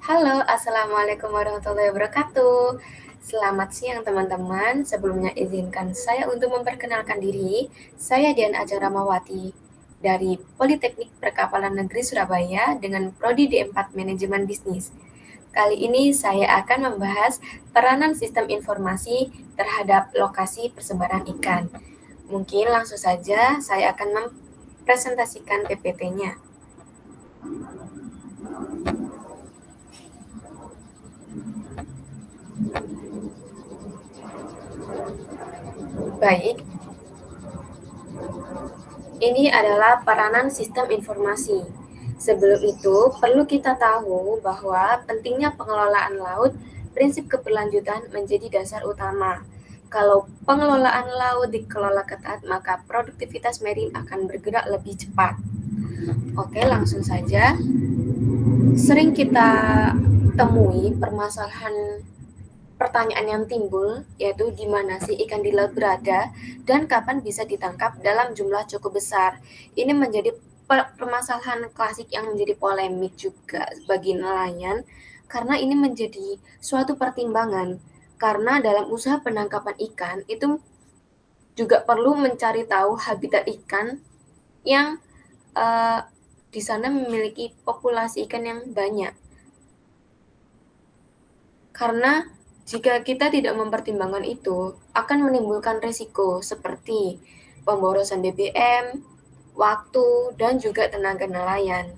Halo, Assalamualaikum warahmatullahi wabarakatuh. Selamat siang teman-teman. Sebelumnya izinkan saya untuk memperkenalkan diri. Saya Dian Aja Ramawati dari Politeknik Perkapalan Negeri Surabaya dengan Prodi D4 Manajemen Bisnis. Kali ini saya akan membahas peranan sistem informasi terhadap lokasi persebaran ikan. Mungkin langsung saja saya akan mempresentasikan PPT-nya. Baik, ini adalah peranan sistem informasi. Sebelum itu, perlu kita tahu bahwa pentingnya pengelolaan laut, prinsip keberlanjutan menjadi dasar utama. Kalau pengelolaan laut dikelola ketat, maka produktivitas marine akan bergerak lebih cepat. Oke, langsung saja. Sering kita temui pertanyaan yang timbul, yaitu di mana sih ikan di laut berada dan kapan bisa ditangkap dalam jumlah cukup besar. Ini menjadi permasalahan klasik yang menjadi polemik juga bagi nelayan, karena ini menjadi suatu pertimbangan. Karena dalam usaha penangkapan ikan itu juga perlu mencari tahu habitat ikan yang di sana memiliki populasi ikan yang banyak. Karena jika kita tidak mempertimbangkan itu, akan menimbulkan risiko seperti pemborosan BBM, waktu, dan juga tenaga nelayan.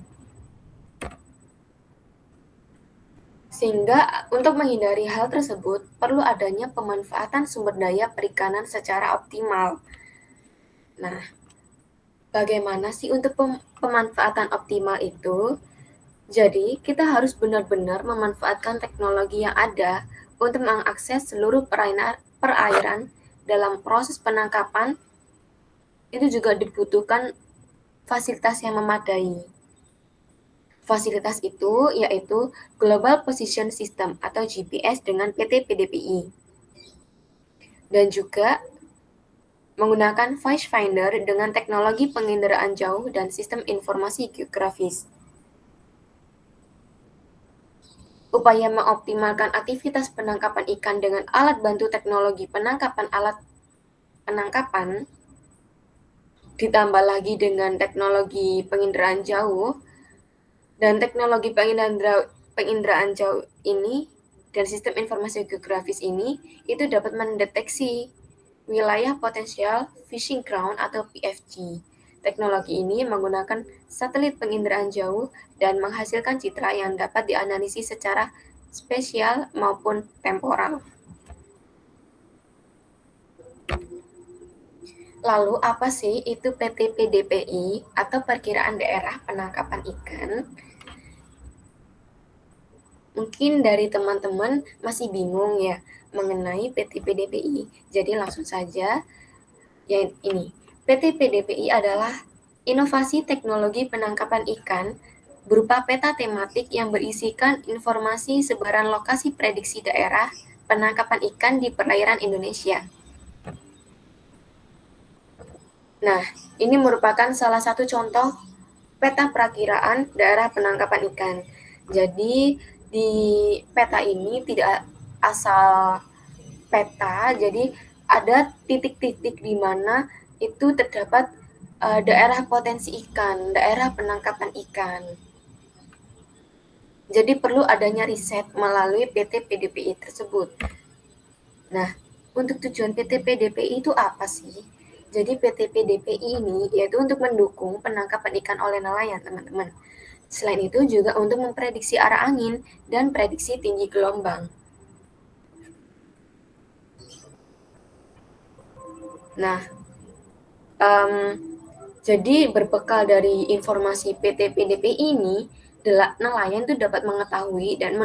Sehingga untuk menghindari hal tersebut, perlu adanya pemanfaatan sumber daya perikanan secara optimal. Nah, bagaimana sih untuk pemanfaatan optimal itu? Jadi, kita harus benar-benar memanfaatkan teknologi yang ada untuk mengakses seluruh perairan dalam proses penangkapan. Itu juga dibutuhkan fasilitas yang memadai. Fasilitas itu yaitu Global Position System atau GPS dengan PT PDPI. Dan juga menggunakan Fish Finder dengan teknologi penginderaan jauh dan sistem informasi geografis. Upaya mengoptimalkan aktivitas penangkapan ikan dengan alat bantu teknologi penangkapan ditambah lagi dengan teknologi penginderaan jauh dan teknologi penginderaan jauh ini dan sistem informasi geografis ini itu dapat mendeteksi wilayah potensial fishing ground atau PFG. Teknologi ini menggunakan satelit penginderaan jauh dan menghasilkan citra yang dapat dianalisis secara spesial maupun temporal. Lalu apa sih itu PTPDPI atau Perkiraan Daerah Penangkapan Ikan? Mungkin dari teman-teman masih bingung ya mengenai PTPDPI. Jadi langsung saja ya ini. PTPDPI adalah inovasi teknologi penangkapan ikan berupa peta tematik yang berisikan informasi sebaran lokasi prediksi daerah penangkapan ikan di perairan Indonesia. Nah, ini merupakan salah satu contoh peta perakiraan daerah penangkapan ikan. Jadi, di peta ini tidak asal peta, jadi ada titik-titik di mana itu terdapat daerah potensi ikan, daerah penangkapan ikan. Jadi perlu adanya riset melalui PT PDPI tersebut. Nah, untuk tujuan PT PDPI itu apa sih? Jadi PT PDPI ini yaitu untuk mendukung penangkapan ikan oleh nelayan, teman-teman. Selain itu juga untuk memprediksi arah angin dan prediksi tinggi gelombang. Nah, jadi berbekal dari informasi PT PDPI ini, nelayan itu dapat mengetahui dan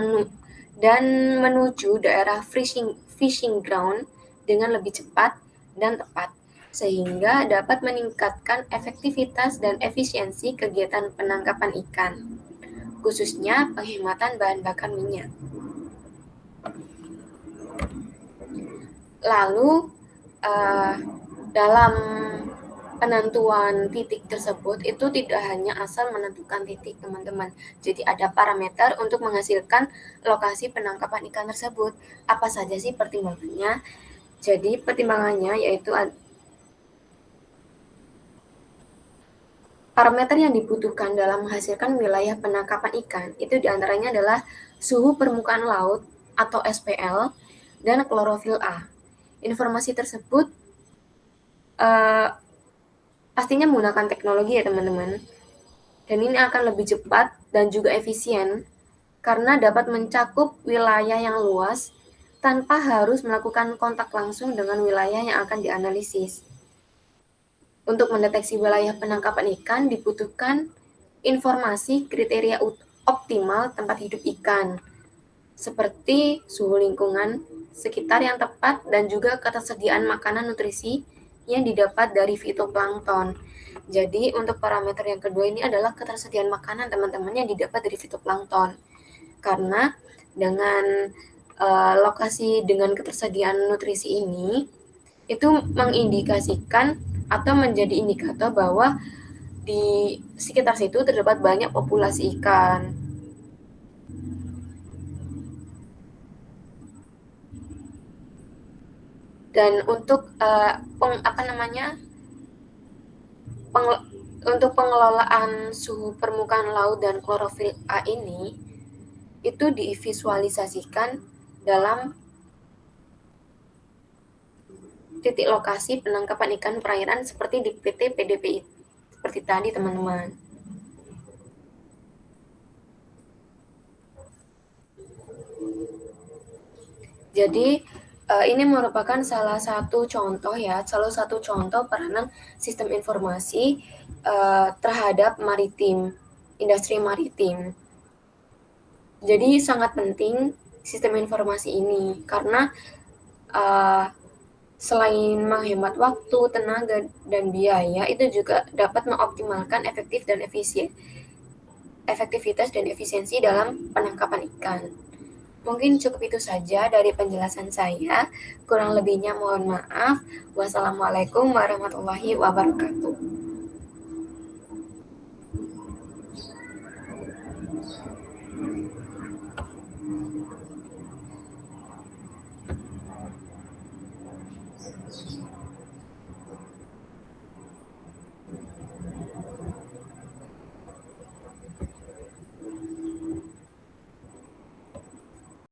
menuju daerah fishing ground dengan lebih cepat dan tepat, sehingga dapat meningkatkan efektivitas dan efisiensi kegiatan penangkapan ikan, khususnya penghematan bahan bakar minyak. Lalu, dalam penentuan titik tersebut itu tidak hanya asal menentukan titik, teman-teman. Jadi ada parameter untuk menghasilkan lokasi penangkapan ikan tersebut. Apa saja sih pertimbangannya? Jadi pertimbangannya yaitu parameter yang dibutuhkan dalam menghasilkan wilayah penangkapan ikan itu diantaranya adalah suhu permukaan laut atau SPL dan klorofil A. Informasi tersebut pastinya menggunakan teknologi ya teman-teman. Dan ini akan lebih cepat dan juga efisien karena dapat mencakup wilayah yang luas tanpa harus melakukan kontak langsung dengan wilayah yang akan dianalisis. Untuk mendeteksi wilayah penangkapan ikan dibutuhkan informasi kriteria optimal tempat hidup ikan, seperti suhu lingkungan sekitar yang tepat dan juga ketersediaan makanan nutrisi yang didapat dari fitoplankton. Jadi untuk parameter yang kedua ini adalah ketersediaan makanan teman-teman yang didapat dari fitoplankton. Karena dengan lokasi dengan ketersediaan nutrisi ini itu mengindikasikan atau menjadi indikator bahwa di sekitar situ terdapat banyak populasi ikan. Dan untuk untuk pengelolaan suhu permukaan laut dan klorofil A ini itu divisualisasikan dalam titik lokasi penangkapan ikan perairan seperti di PT PDPI seperti tadi teman-teman. Jadi ini merupakan salah satu contoh peranan sistem informasi terhadap industri maritim. Jadi sangat penting sistem informasi ini karena selain menghemat waktu, tenaga, dan biaya, itu juga dapat mengoptimalkan efektivitas dan efisiensi dalam penangkapan ikan. Mungkin cukup itu saja dari penjelasan saya. Kurang lebihnya mohon maaf. Wassalamualaikum warahmatullahi wabarakatuh.